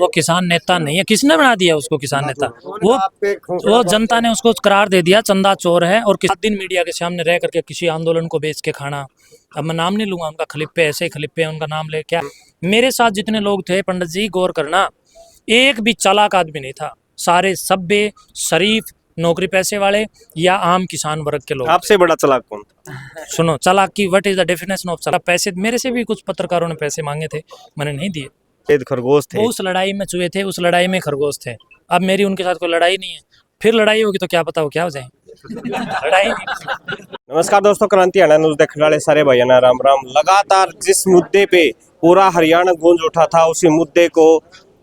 वो किसान नेता नहीं है। किसने बना दिया उसको किसान नेता? वो जनता ने उसको करार दे दिया चंदा चोर है। और किस दिन मीडिया के सामने रह करके किसी आंदोलन को बेच के खाना। अब मैं नाम नहीं लूंगा उनका, खलीफे ऐसे खलीफे उनका नाम ले क्या। मेरे साथ जितने लोग थे पंडित जी गौर करना, एक भी चालाक आदमी नहीं था। सारे सभ्य शरीफ नौकरी पैसे वाले या आम किसान वर्ग के लोग। आपसे बड़ा चालाक कौन था? सुनो, चालाक की what is the definition of चालाक? पैसे मेरे से भी कुछ पत्रकारों ने पैसे मांगे थे, मैंने नहीं दिए। सफेद खरगोश थे। वो उस लड़ाई में चुहे थे, उस लड़ाई में खरगोश थे। अब मेरी उनके साथ कोई लड़ाई नहीं है। फिर लड़ाई होगी तो क्या पता वो क्या हो जाए। लड़ाई नहीं। नमस्कार दोस्तों, क्रांति हरियाणा न्यूज़ देखने वाले सारे भाइयों ना राम राम। लगातार जिस मुद्दे पे पूरा हरियाणा गूंज उठा था, उसी मुद्दे को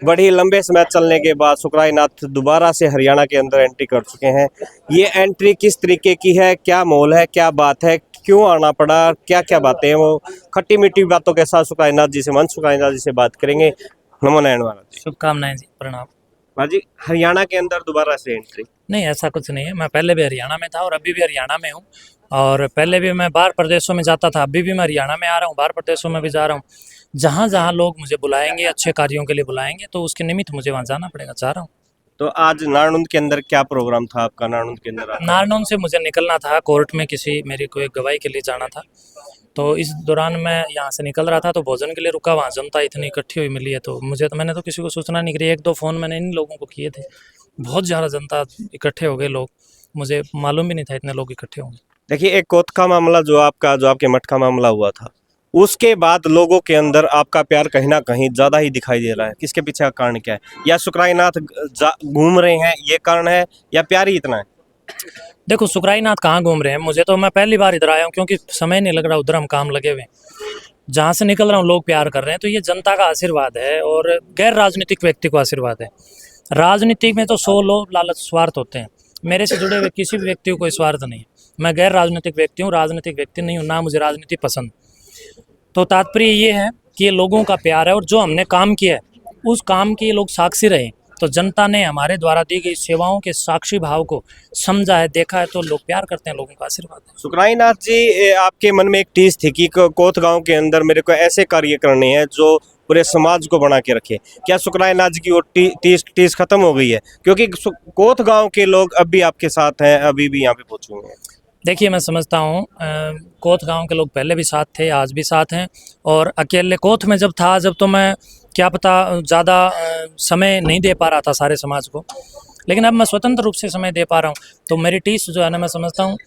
बड़ी लंबे समय चलने के बाद सुखराय नाथ दोबारा से हरियाणा के अंदर एंट्री कर चुके हैं। ये एंट्री किस तरीके की है, क्या माहौल है, क्या बात है, क्यों आना पड़ा, क्या क्या बातें हैं, वो खट्टी मीठी बातों के साथ सुखराय नाथ जी से, मन सुखराय नाथ जी से बात करेंगे। नमो नारायण महाराज जी। शुभकामनाएं जी, प्रणाम। जी, हरियाणा के अंदर दोबारा से एंट्री? नहीं, ऐसा कुछ नहीं है। मैं पहले भी हरियाणा में था और अभी भी हरियाणा में हूँ। और पहले भी मैं बाहर प्रदेशों में जाता था, अभी भी मैं हरियाणा में आ रहा हूँ, बाहर प्रदेशों में भी जा रहा हूँ। जहाँ जहाँ लोग मुझे बुलाएंगे, अच्छे कार्यों के लिए बुलाएंगे, तो उसके निमित्त मुझे वहाँ जाना पड़ेगा, जा रहा हूँ। तो आज नारनौंद के अंदर क्या प्रोग्राम था आपका? नारनौंद के अंदर नारनौंद से मुझे निकलना था कोर्ट में, किसी मेरी को एक गवाही के लिए जाना था। तो इस दौरान मैं यहाँ से निकल रहा था तो भोजन के लिए रुका, वहाँ जनता इतनी इकट्ठी हुई मिली है। तो मैंने तो किसी को सूचना नहीं करी। एक दो फ़ोन मैंने इन लोगों को किए थे। बहुत ज़्यादा जनता इकट्ठे हो गए लोग, मुझे मालूम भी नहीं था इतने लोग इकट्ठे होंगे। देखिए, एक कोर्ट का मामला जो आपके मठ का मामला हुआ था, उसके बाद लोगों के अंदर आपका प्यार कहीं ना कहीं ज्यादा ही दिखाई दे रहा है। किसके पीछे का कारण क्या है? या सुखराय नाथ घूम रहे हैं ये कारण है, या प्यार ही इतना है? देखो, सुखराय नाथ कहाँ घूम रहे हैं? मुझे तो, मैं पहली बार इधर आया हूँ क्योंकि समय नहीं लग रहा, उधर हम काम लगे हुए। जहाँ से निकल रहा हूँ लोग प्यार कर रहे हैं, तो ये जनता का आशीर्वाद है और गैर राजनीतिक व्यक्ति को आशीर्वाद है। राजनीति में तो 100 लोग लालच स्वार्थ होते हैं, मेरे से जुड़े हुए किसी भी व्यक्ति को कोई स्वार्थ नहीं है। मैं गैर राजनीतिक व्यक्ति हूँ, राजनीतिक व्यक्ति नहीं हूँ, ना मुझे राजनीति पसंद। तो तात्पर्य ये है कि ये लोगों का प्यार है और जो हमने काम किया है उस काम के ये लोग साक्षी रहे। तो जनता ने हमारे द्वारा दी गई सेवाओं के साक्षी भाव को समझा है, देखा है, तो लोग प्यार करते हैं, लोगों का आशीर्वाद है। सुखराय नाथ जी, आपके मन में एक टीस थी कि कोत गांव के अंदर मेरे को ऐसे कार्य करने हैं जो पूरे समाज को बना के रखे। क्या सुखराय नाथ जी की वो टीस खत्म हो गई है? क्योंकि कोत गांव के लोग अब भी आपके साथ हैं, अभी भी यहाँ पे पहुंचे हुए हैं। देखिए, मैं समझता हूँ कोत गांव के लोग पहले भी साथ थे, आज भी साथ हैं। और अकेले कोत में जब था, जब तो मैं क्या पता ज़्यादा समय नहीं दे पा रहा था सारे समाज को, लेकिन अब मैं स्वतंत्र रूप से समय दे पा रहा हूँ। तो मेरी टीस जो है ना, मैं समझता हूँ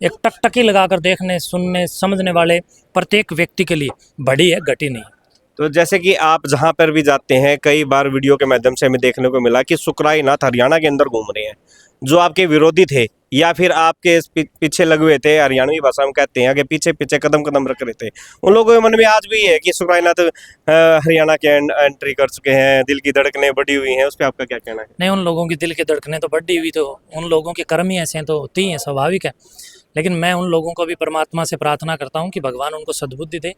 एक टकटकी लगाकर देखने, सुनने, समझने वाले प्रत्येक व्यक्ति के लिए बड़ी है, घटी नहीं। तो जैसे कि आप जहां पर भी जाते हैं, कई बार वीडियो के माध्यम से हमें देखने को मिला कि सुखराय नाथ हरियाणा के अंदर घूम रहे हैं। जो आपके विरोधी थे या फिर आपके पीछे लगे हुए थे, हरियाणवी भाषा में कहते हैं कि पीछे पीछे कदम कदम रख रहे थे, उन लोगों के मन में आज भी है कि सुखराय नाथ हरियाणा के एंट्री कर चुके हैं, दिल की धड़कनें बढ़ी हुई हैं। उस पर आपका क्या कहना है? नहीं, उन लोगों की दिल की धड़कनें तो बढ़ी हुई, तो उन लोगों के कर्म ही ऐसे हैं, तो होती ही हैं, स्वाभाविक है। लेकिन मैं उन लोगों को भी परमात्मा से प्रार्थना करता हूँ कि भगवान उनको सद्बुद्धि दे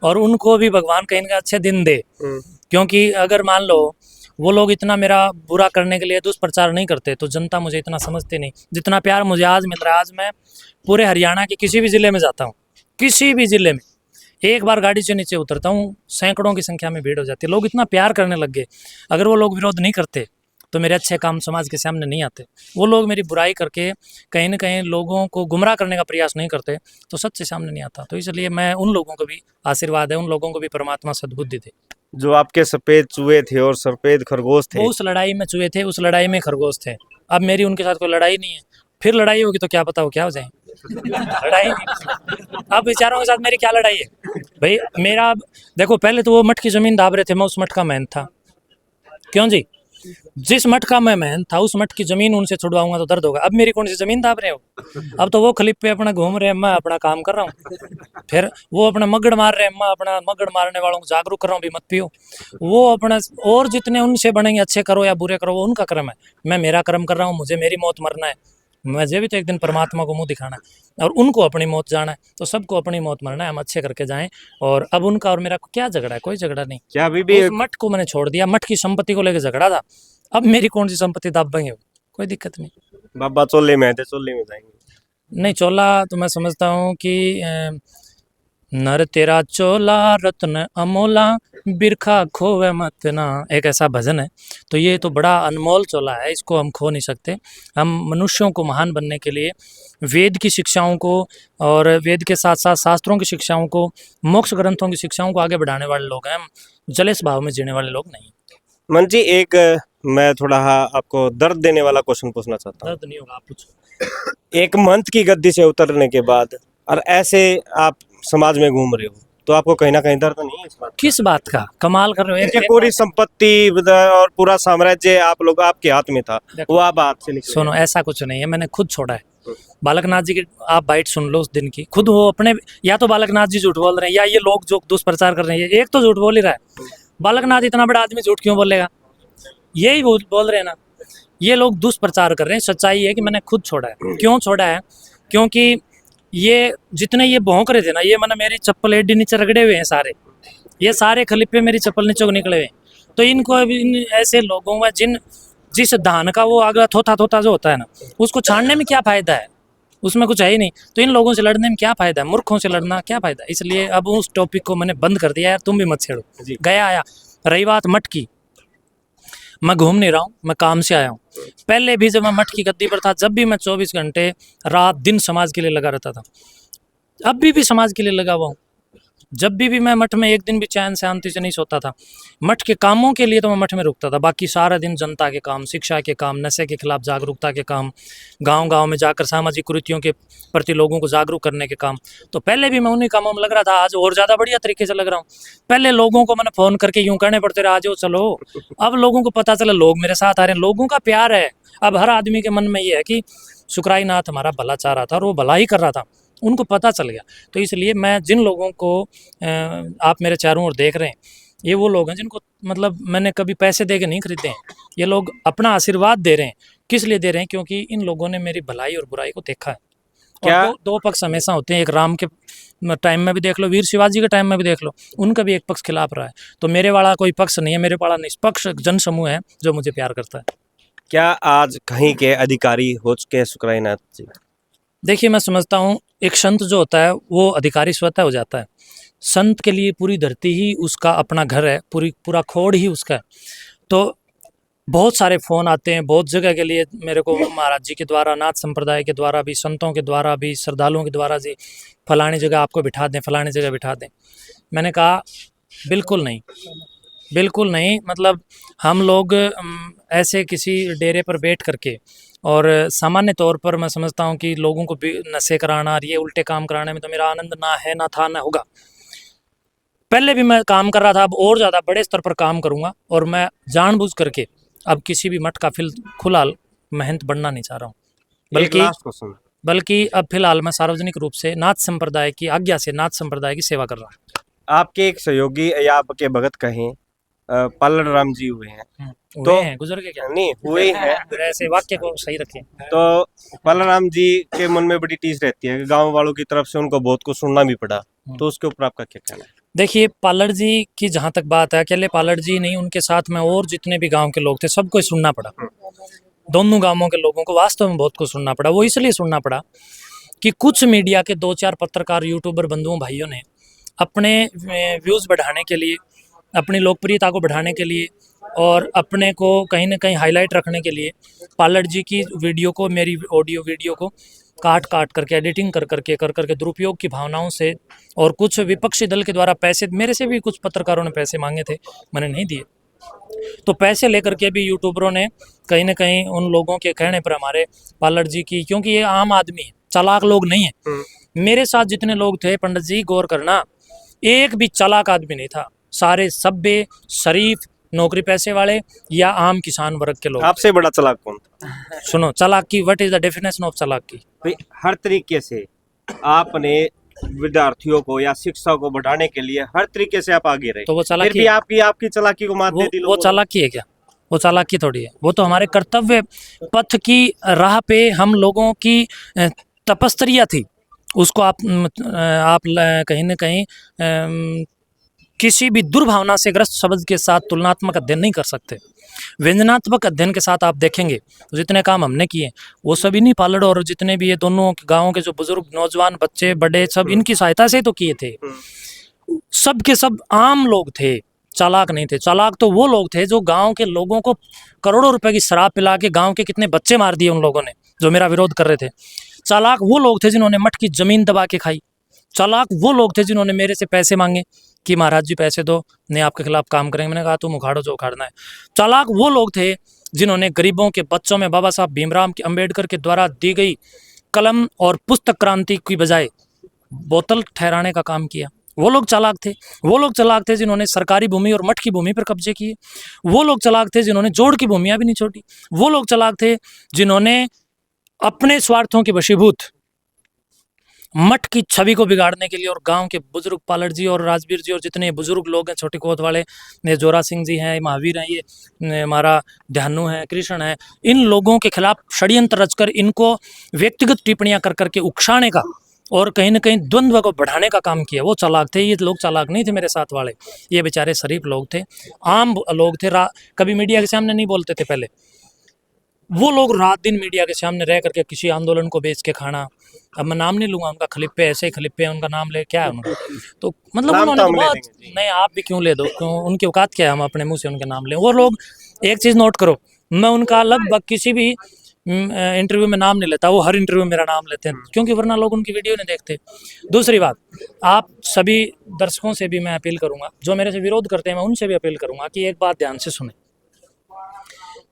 और उनको भी भगवान कहीं ना अच्छे दिन दे। क्योंकि अगर मान लो वो लोग इतना मेरा बुरा करने के लिए दुष्प्रचार नहीं करते तो जनता मुझे इतना समझती नहीं जितना प्यार मुझे आज मिल रहा है। आज मैं पूरे हरियाणा के किसी भी ज़िले में जाता हूँ, किसी भी ज़िले में एक बार गाड़ी से नीचे उतरता हूँ, सैकड़ों की संख्या में भीड़ हो जाती है। लोग इतना प्यार करने लग गए। अगर वो लोग विरोध नहीं करते तो मेरे अच्छे काम समाज के सामने नहीं आते। वो लोग मेरी बुराई करके कहीं ना कहीं लोगों को गुमराह करने का प्रयास नहीं करते तो सच्चे सामने नहीं आता। तो इसलिए मैं उन लोगों को भी आशीर्वाद है, उन लोगों को भी परमात्मा सद्बुद्धि दे। जो आपके सफेद चूहे थे और सफेद खरगोश थे, वो उस लड़ाई में चूहे थे, उस लड़ाई में खरगोश थे। अब मेरी उनके साथ कोई लड़ाई नहीं है। फिर लड़ाई होगी तो क्या पता वो क्या हो जाए। लड़ाई नहीं। अब बेचारों के साथ मेरी क्या लड़ाई है भाई? मेरा देखो, पहले तो वो मठ की जमीन दाब रहे थे, मैं उस मठ का मेहनत था। क्यों जी? जिस मठ का मैं मेहनत था उस मठ की जमीन उनसे छुड़वाऊंगा तो दर्द होगा। अब मेरी कौन सी जमीन दाब रहे हो? अब तो वो खलीफ पे अपना घूम रहे हैं, मैं अपना काम कर रहा हूँ। फिर वो अपना मगड़ मार रहे हैं, मैं अपना मगड़ मारने वालों को जागरूक कर रहा हूँ भी मत पियो। वो अपना, और जितने उनसे बनेंगे, अच्छे करो या बुरे करो, वो उनका कर्म है। मैं मेरा कर्म कर रहा हूँ, मुझे मेरी मौत मरना है, मुझे भी तो एक दिन परमात्मा को मुंह दिखाना है और उनको अपनी मौत जाना है। तो सबको अपनी मौत मरना है, हम अच्छे करके जाएं। और अब उनका और मेरा क्या झगड़ा है? कोई झगड़ा नहीं। क्या अभी भी उस मठ को मैंने छोड़ दिया, मठ की संपत्ति को लेकर झगड़ा था। अब मेरी कौन सी संपत्ति दाबेंगे? कोई दिक्कत नहीं। बाबा चोले में थे, चोले में जाएंगे? नहीं, चोला तो मैं समझता हूँ कि नर तेरा चोला रत्न अमोला बिरखा खोवे मत ना, एक ऐसा भजन है। तो ये तो बड़ा अनमोल चोला है, इसको हम खो नहीं सकते। हम मनुष्यों को महान बनने के लिए वेद की शिक्षाओं को और वेद के साथ साथ शास्त्रों की शिक्षाओं को, मोक्ष ग्रंथों की शिक्षाओं को आगे बढ़ाने वाले लोग हैं। हम जलेस भाव में जीने वाले लोग नहीं। मन जी, एक मैं थोड़ा आपको दर्द देने वाला क्वेश्चन पूछना चाहता हूँ। दर्द नहीं होगा, आप पूछो। एक मंथ की गद्दी से उतरने के बाद और ऐसे आप समाज में घूम रहे हो, तो आपको कहीं ना कहीं दर्द नहीं है इस बात का? किस बात का? कमाल कर रहे हो। कि पूरी संपत्ति और पूरा साम्राज्य आप लोग आपके हाथ में था, वो आप हाथ से निकल सुनो, ऐसा कुछ नहीं है, मैंने खुद छोड़ा है। बालकनाथ जी की आप बाइट सुन लो उस दिन की, खुद वो अपने, या तो बालकनाथ जी झूठ बोल रहे हैं या ये लोग जो दुष्प्रचार कर रहे हैं, एक तो झूठ बोल ही रहा है। बालकनाथ इतना बड़ा आदमी झूठ क्यों बोलेगा? यही बोल रहे हैं ना, ये लोग दुष्प्रचार कर रहे हैं। सच्चाई है कि मैंने खुद छोड़ा है। क्यों छोड़ा है? क्योंकि ये जितने ये भौंक रहे थे ना, ये मैंने मेरी चप्पल एडी नीचे रगड़े हुए हैं सारे, ये सारे खलीफे मेरी चप्पल नीचे को निकले हुए। तो इनको इन ऐसे लोगों में जिस धान का वो अगला थोथा जो होता है ना, उसको छानने में क्या फायदा है? उसमें कुछ है ही नहीं। तो इन लोगों से लड़ने में क्या फायदा है? मूर्खों से लड़ना क्या फायदा? इसलिए अब उस टॉपिक को मैंने बंद कर दिया। यार तुम भी मत छेड़ो, गया आया। रही बात मठ की, मैं घूम नहीं रहा हूँ, मैं काम से आया हूँ। पहले भी जब मैं मठ की गद्दी पर था, जब भी मैं 24 घंटे रात दिन समाज के लिए लगा रहता था, अभी भी समाज के लिए लगा हुआ हूँ। जब भी मैं मठ में एक दिन भी चैन शांति से नहीं सोता था। मठ के कामों के लिए तो मैं मठ में रुकता था, बाकी सारा दिन जनता के काम, शिक्षा के काम, नशे के खिलाफ जागरूकता के काम, गांव-गांव में जाकर सामाजिक कुरीतियों के प्रति लोगों को जागरूक करने के काम। तो पहले भी मैं उन्हीं कामों में लग रहा था, आज और ज़्यादा बढ़िया तरीके से लग रहा हूँ। पहले लोगों को मैंने फ़ोन करके यूँ कहने पड़ते रहे, आ जाओ चलो। अब लोगों को पता चला लोग मेरे साथ आ रहे हैं, लोगों का प्यार है। अब हर आदमी के मन में ये है कि शुक्राई नाथ हमारा भला चाह रहा था और वो भला ही कर रहा था, उनको पता चल गया। तो इसलिए मैं जिन लोगों को आप मेरे चारों ओर देख रहे हैं, ये वो लोग हैं जिनको मतलब मैंने कभी पैसे दे के नहीं खरीदे हैं। ये लोग अपना आशीर्वाद दे रहे हैं। किस लिए दे रहे हैं? क्योंकि इन लोगों ने मेरी भलाई और बुराई को देखा है। क्या और दो पक्ष हमेशा होते हैं। एक राम के टाइम में भी देख लो, वीर शिवाजी के टाइम में भी देख लो, उनका भी एक पक्ष खिलाफ रहा है। तो मेरे वाला कोई पक्ष नहीं है, मेरे वाला निष्पक्ष जन समूह है जो मुझे प्यार करता है। क्या आज कहीं के अधिकारी हो चुके हैं शुक्राई नाथ जी? देखिए, मैं समझता हूँ एक संत जो होता है वो अधिकारी स्वतः हो जाता है। संत के लिए पूरी धरती ही उसका अपना घर है, पूरा खोड़ ही उसका है। तो बहुत सारे फ़ोन आते हैं बहुत जगह के लिए मेरे को, महाराज जी के द्वारा, नाथ संप्रदाय के द्वारा भी, संतों के द्वारा भी, श्रद्धालुओं के द्वारा जी, फलानी जगह आपको बिठा दें, फलानी जगह बिठा दें। मैंने कहा बिल्कुल नहीं, बिल्कुल नहीं। मतलब हम लोग ऐसे किसी डेरे पर बैठ करके, और सामान्य तौर पर मैं समझता हूँ कि लोगों को नशे कराना और ये उल्टे काम कराने में तो मेरा आनंद ना है, ना था, ना होगा। पहले भी मैं काम कर रहा था, अब और ज़्यादा बड़े स्तर पर काम करूँगा। और मैं जानबूझ करके अब किसी भी मठ का खुलाल महंत बनना नहीं चाह रहा हूँ, बल्कि अब फिलहाल मैं सार्वजनिक रूप से नाथ संप्रदाय की आज्ञा से नाथ संप्रदाय की सेवा कर रहा हूँ। आपके एक सहयोगी या आपके भगत कहें पल्लड़ राम जी हुए हैं, तो हैं, गुजर के क्या नहीं हुए हैं, ऐसे वाक्य को सही रखें। तो पल्लड़ राम जी के मन में बड़ी टीस रहती है कि गांव वालों की तरफ से उनको बहुत कुछ सुनना भी पड़ा, तो उसके ऊपर आपका क्या कहना है? देखिए, पालड़ जी की जहाँ तक बात है, अकेले पालड़ जी नहीं, उनके साथ में और जितने भी गांव के लोग थे सबको सुनना पड़ा। दोनों गांवों के लोगों को वास्तव में बहुत कुछ सुनना पड़ा। वो इसलिए सुनना पड़ा कि कुछ मीडिया के 2-4 पत्रकार, यूट्यूबर बंधुओं भाइयों ने अपने व्यूज़ बढ़ाने के लिए, अपनी लोकप्रियता को बढ़ाने के लिए और अपने को कहीं ना कहीं हाईलाइट रखने के लिए पालड़ जी की वीडियो को, मेरी ऑडियो वीडियो को काट करके, एडिटिंग कर करके दुरुपयोग की भावनाओं से, और कुछ विपक्षी दल के द्वारा पैसे, मेरे से भी कुछ पत्रकारों ने पैसे मांगे थे, मैंने नहीं दिए। तो पैसे लेकर के भी यूट्यूबरों ने कहीं ना कहीं उन लोगों के कहने पर हमारे पालड़ जी की, क्योंकि ये आम आदमी है, चालाक लोग नहीं है। मेरे साथ जितने लोग थे, पंडित जी गौर करना, एक भी चालाक आदमी नहीं था। सारे सभ्य, शरीफ, नौकरी पैसे वाले या आम किसान वर्ग के लोग। आपसे बड़ा चालाक कौन था? सुनो, चालाकी, what is the definition of चालाकी? हर तरीके से आपने विद्यार्थियों को या शिक्षा को बढ़ाने के लिए हर तरीके से आप आगे रहे, तो वो चालाकी फिर भी आपकी चालाकी को मात दे दी। वो चालाकी है क्या? वो चालाकी थोड़ी है, वो तो हमारे कर्तव्य पथ की राह पे हम लोगों की तपस्या थी। उसको आप कहीं ना कहीं किसी भी दुर्भावना से ग्रस्त शब्द के साथ तुलनात्मक अध्ययन नहीं कर सकते। व्यंजनात्मक अध्ययन के साथ आप देखेंगे तो जितने काम हमने किए वो सभी नहीं पालड़ और जितने भी ये दोनों गाँव के जो बुजुर्ग नौजवान बच्चे बड़े सब इनकी सहायता से तो किए थे। सब के सब आम लोग थे, चालाक नहीं थे। चालाक तो वो लोग थे जो गांव के लोगों को करोड़ों रुपए की शराब पिला के गांव के कितने बच्चे मार दिए उन लोगों ने जो मेरा विरोध कर रहे थे। चालाक वो लोग थे जिन्होंने मठ की जमीन दबा के खाई। चालाक वो लोग थे जिन्होंने मेरे से पैसे मांगे कि महाराज जी पैसे दो, नहीं आपके खिलाफ काम करेंगे। मैंने कहा तुम उखाड़ो जो उखाड़ना है। चालाक वो लोग थे जिन्होंने गरीबों के बच्चों में बाबा साहब भीमराव अम्बेडकर के द्वारा दी गई कलम और पुस्तक क्रांति की बजाय बोतल ठहराने का काम किया। वो लोग चालाक थे। वो लोग चालाक थे जिन्होंने सरकारी भूमि और मठ की भूमि पर कब्जे किए। वो लोग चालाक थे जिन्होंने जोड़ की भूमियां भी नहीं छोड़ी। वो लोग चालाक थे जिन्होंने अपने स्वार्थों के वशीभूत मठ की छवि को बिगाड़ने के लिए और गांव के बुजुर्ग पालड़ जी और राजवीर जी और जितने बुजुर्ग लोग हैं, छोटी कोत वाले, ये जोरा सिंह जी हैं, महावीर हैं, ये हमारा ध्यानु है, कृष्ण है, इन लोगों के खिलाफ षड्यंत्र रचकर इनको व्यक्तिगत टिप्पणियां कर करके उकसाने का और कहीं ना कहीं द्वंद्व को बढ़ाने का काम किया। वो चालाक थे। ये लोग चालाक नहीं थे मेरे साथ वाले, ये बेचारे शरीफ लोग थे, आम लोग थे। कभी मीडिया के सामने नहीं बोलते थे पहले। वो लोग रात दिन मीडिया के सामने रह करके किसी आंदोलन को बेच के खाना। अब मैं नाम नहीं लूंगा उनका, खलीफे ऐसे ही खलीफे हैं, उनका नाम ले क्या है उनका, तो मतलब उन्होंने तो बहुत नहीं, आप भी क्यों ले दो, क्यों, उनकी औकात क्या है हम अपने मुंह से उनके नाम लें। वो लोग एक चीज़ नोट करो, मैं उनका लगभग किसी भी इंटरव्यू में नाम नहीं लेता, वो हर इंटरव्यू में मेरा नाम लेते हैं क्योंकि वरना लोग उनकी वीडियो नहीं देखते। दूसरी बात, आप सभी दर्शकों से भी मैं अपील करूंगा, जो मेरे से विरोध करते हैं मैं उनसे भी अपील करूंगा कि एक बात ध्यान से सुने।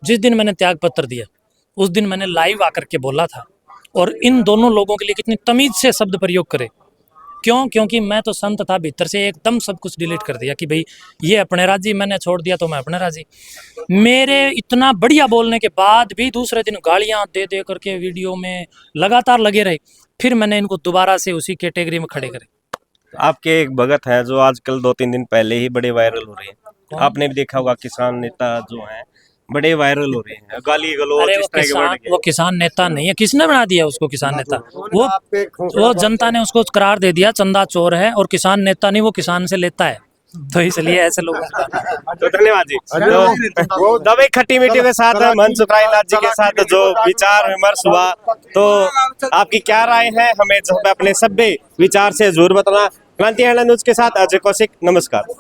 जिस दिन मैंने त्याग पत्र दिया उस दिन मैंने लाइव आकर के बोला था और इन दोनों लोगों के लिए कितनी तमीज से शब्द प्रयोग करे। क्यों? क्योंकि मैं तो संत था, भीतर से एकदम सब कुछ डिलीट कर दिया कि भाई ये अपने राजी, मैंने छोड़ दिया तो मैं अपने राजी। मेरे इतना बढ़िया बोलने के बाद भी दूसरे दिन गालियां दे दे करके वीडियो में लगातार लगे रहे। फिर मैंने इनको दोबारा से उसी कैटेगरी में खड़े करे। आपके एक भगत है जो आजकल 2-3 दिन पहले ही बड़े वायरल हो रहे हैं, आपने भी देखा होगा, किसान नेता जो हैं बड़े वायरल हो रहे हैं, गाली गलौज इस तरह के वर्ड। वो किसान नेता नहीं है। किसने बना दिया उसको किसान नेता? वो जनता ने उसको करार दे दिया चंदा चोर है, और किसान नेता नहीं, वो किसान से लेता है, तो इसलिए ऐसे लोग। तो धन्यवाद जी। तो दबे खट्टी मीठी के साथ मंच सुखरायनाथ जी के साथ जो विचार विमर्श हुआ, तो आपकी क्या राय है हमें अपने सभ्य विचार से जरूर बताना। क्रांति न्यूज के साथ अजय कौशिक, नमस्कार।